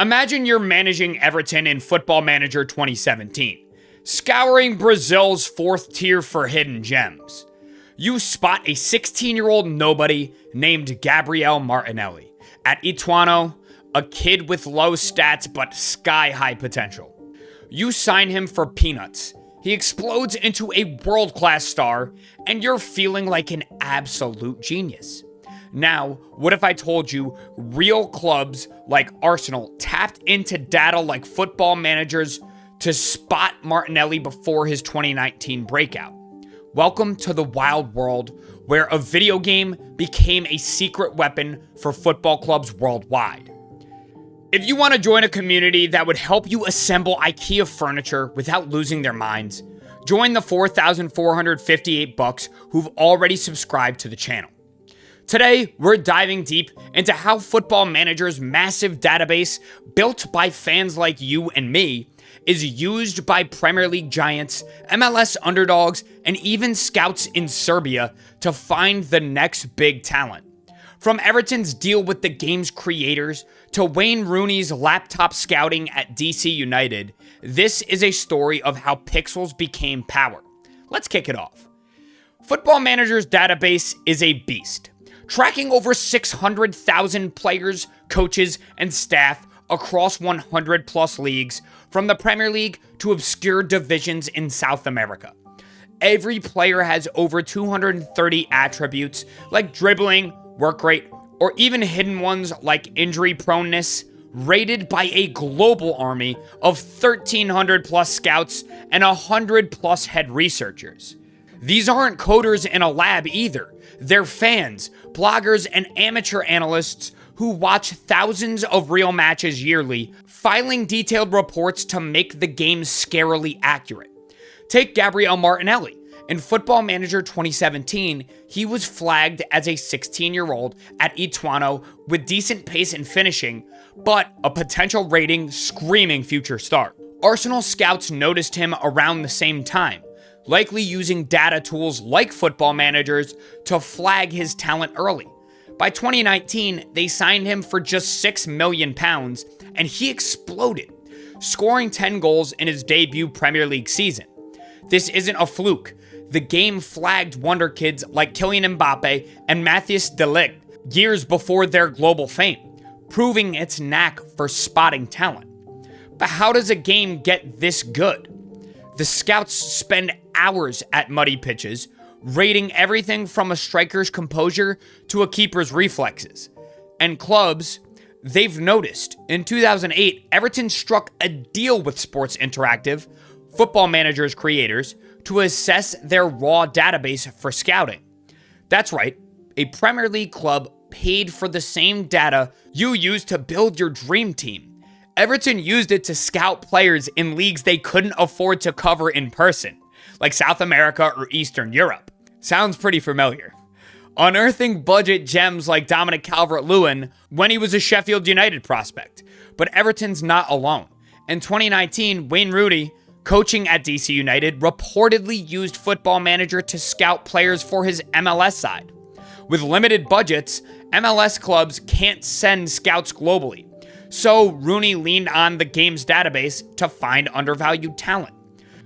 Imagine you're managing Everton in Football Manager 2017, scouring Brazil's fourth tier for hidden gems. You spot a 16-year-old nobody named Gabriel Martinelli at Ituano, a kid with low stats but sky-high potential. You sign him for peanuts. He explodes into a world-class star, and you're feeling like an absolute genius. Now, what if I told you real clubs like Arsenal tapped into data like Football Managers to spot Martinelli before his 2019 breakout? Welcome to the wild world where a video game became a secret weapon for football clubs worldwide. If you want to join a community that would help you assemble IKEA furniture without losing their minds, join the 4,458 bucks who've already subscribed to the channel. Today, we're diving deep into how Football Manager's massive database, built by fans like you and me, is used by Premier League giants, MLS underdogs, and even scouts in Serbia to find the next big talent. From Everton's deal with the game's creators to Wayne Rooney's laptop scouting at DC United, this is a story of how pixels became power. Let's kick it off. Football Manager's database is a beast, tracking over 600,000 players, coaches, and staff across 100 plus leagues, from the Premier League to obscure divisions in South America. Every player has over 230 attributes like dribbling, work rate, or even hidden ones like injury proneness, rated by a global army of 1,300 plus scouts and 100 plus head researchers. These aren't coders in a lab either. They're fans, bloggers, and amateur analysts who watch thousands of real matches yearly, filing detailed reports to make the game scarily accurate. Take Gabriel Martinelli. In Football Manager 2017, he was flagged as a 16-year-old at Ituano with decent pace and finishing, but a potential rating screaming future star. Arsenal scouts noticed him around the same time, likely using data tools like Football Managers to flag his talent early. By 2019, they signed him for just £6 million, and he exploded, scoring 10 goals in his debut Premier League season. This isn't a fluke. The game flagged wonder kids like Kylian Mbappe and Matthijs de Ligt years before their global fame, proving its knack for spotting talent. But how does a game get this good? The scouts spend hours at muddy pitches, rating everything from a striker's composure to a keeper's reflexes. And clubs, they've noticed. In 2008, Everton struck a deal with Sports Interactive, Football Manager's creators, to assess their raw database for scouting. That's right, a Premier League club paid for the same data you use to build your dream team. Everton used it to scout players in leagues they couldn't afford to cover in person, like South America or Eastern Europe. Sounds pretty familiar. Unearthing budget gems like Dominic Calvert-Lewin when he was a Sheffield United prospect. But Everton's not alone. In 2019, Wayne Rooney, coaching at DC United, reportedly used Football Manager to scout players for his MLS side. With limited budgets, MLS clubs can't send scouts globally. So Rooney leaned on the game's database to find undervalued talent.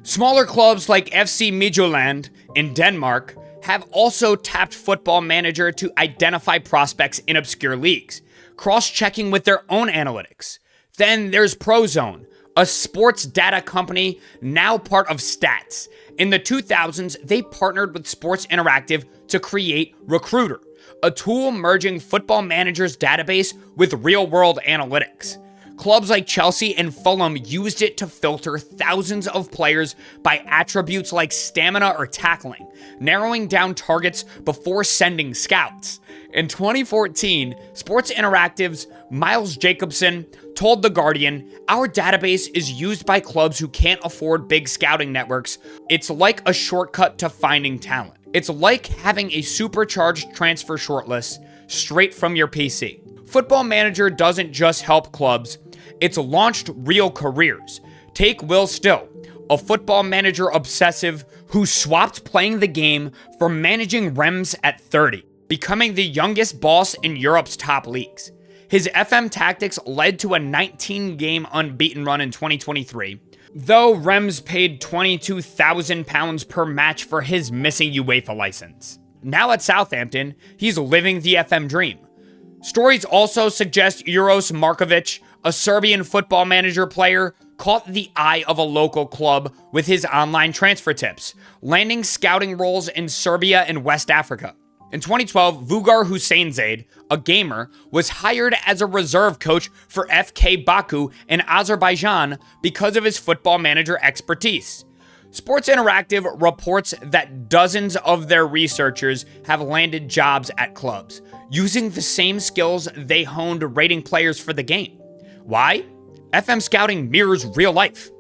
Smaller clubs like FC Midtjylland in Denmark have also tapped Football Manager to identify prospects in obscure leagues, cross-checking with their own analytics. Then there's Prozone, a sports data company now part of Stats. In the 2000s, they partnered with Sports Interactive to create Recruiter, a tool merging Football Manager's database with real-world analytics. Clubs like Chelsea and Fulham used it to filter thousands of players by attributes like stamina or tackling, narrowing down targets before sending scouts. In 2014, Sports Interactive's Miles Jacobson told The Guardian, "Our database is used by clubs who can't afford big scouting networks. It's like a shortcut to finding talent. It's like having a supercharged transfer shortlist straight from your PC." Football Manager doesn't just help clubs, it's launched real careers. Take Will Still, a Football Manager obsessive who swapped playing the game for managing Rems at 30, becoming the youngest boss in Europe's top leagues. His FM tactics led to a 19-game unbeaten run in 2023, though Rems paid £22,000 per match for his missing UEFA license. Now at Southampton, he's living the FM dream. Stories also suggest Uros Markovic, a Serbian football manager player, caught the eye of a local club with his online transfer tips, landing scouting roles in Serbia and West Africa. In 2012, Vugar Husseinzade, a gamer, was hired as a reserve coach for FK Baku in Azerbaijan because of his football manager expertise. Sports Interactive reports that dozens of their researchers have landed jobs at clubs, using the same skills they honed rating players for the game. Why? FM scouting mirrors real life.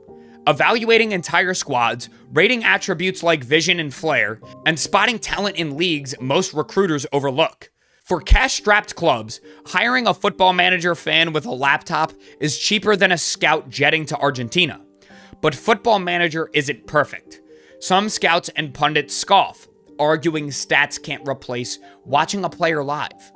Evaluating entire squads, rating attributes like vision and flair, and spotting talent in leagues most recruiters overlook. For cash-strapped clubs, hiring a football manager fan with a laptop is cheaper than a scout jetting to Argentina. But Football Manager isn't perfect. Some scouts and pundits scoff, arguing stats can't replace watching a player live.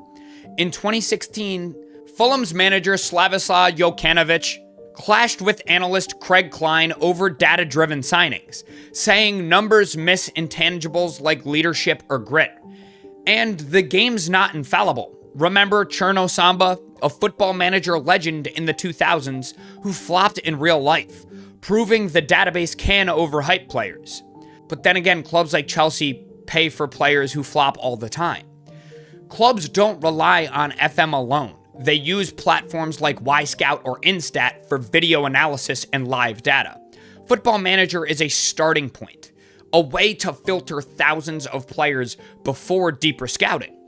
In 2016, Fulham's manager Slavislav Jokanovic clashed with analyst Craig Klein over data-driven signings, saying numbers miss intangibles like leadership or grit. And the game's not infallible. Remember Cherno Samba, a football manager legend in the 2000s who flopped in real life, proving the database can overhype players. But then again, clubs like Chelsea pay for players who flop all the time. Clubs don't rely on FM alone. They use platforms like Yscout or Instat for video analysis and live data. Football Manager is a starting point, a way to filter thousands of players before deeper scouting.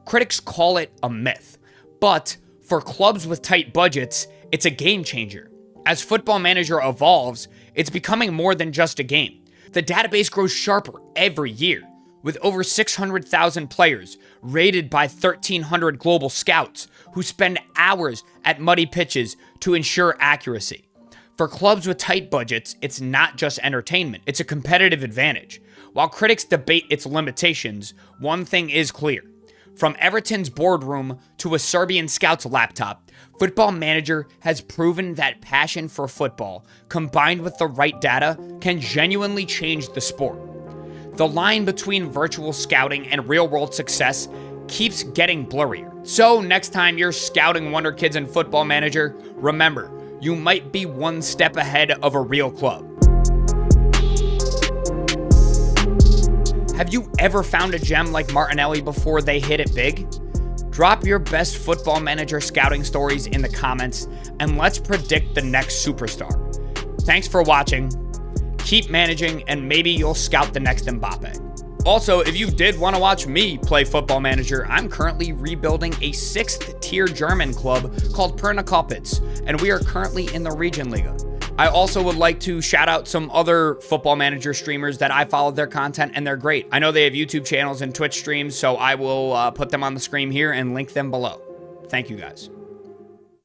Critics call it a myth, but for clubs with tight budgets, it's a game changer. As Football Manager evolves, it's becoming more than just a game. The database grows sharper every year, with over 600,000 players rated by 1,300 global scouts who spend hours at muddy pitches to ensure accuracy. For clubs with tight budgets, it's not just entertainment, it's a competitive advantage. While critics debate its limitations, one thing is clear. From Everton's boardroom to a Serbian scout's laptop, Football Manager has proven that passion for football, combined with the right data, can genuinely change the sport. The line between virtual scouting and real-world success keeps getting blurrier. So next time you're scouting Wonder Kids in Football Manager, remember, you might be one step ahead of a real club. Have you ever found a gem like Martinelli before they hit it big? Drop your best Football Manager scouting stories in the comments, and let's predict the next superstar. Thanks for watching. Keep managing, and maybe you'll scout the next Mbappe. Also, if you did want to watch me play Football Manager, I'm currently rebuilding a 6th-tier German club called Pernakopitz, and we are currently in the Regionalliga. I also would like to shout out some other Football Manager streamers that I followed their content, and they're great. I know they have YouTube channels and Twitch streams, so I will put them on the screen here and link them below. Thank you, guys.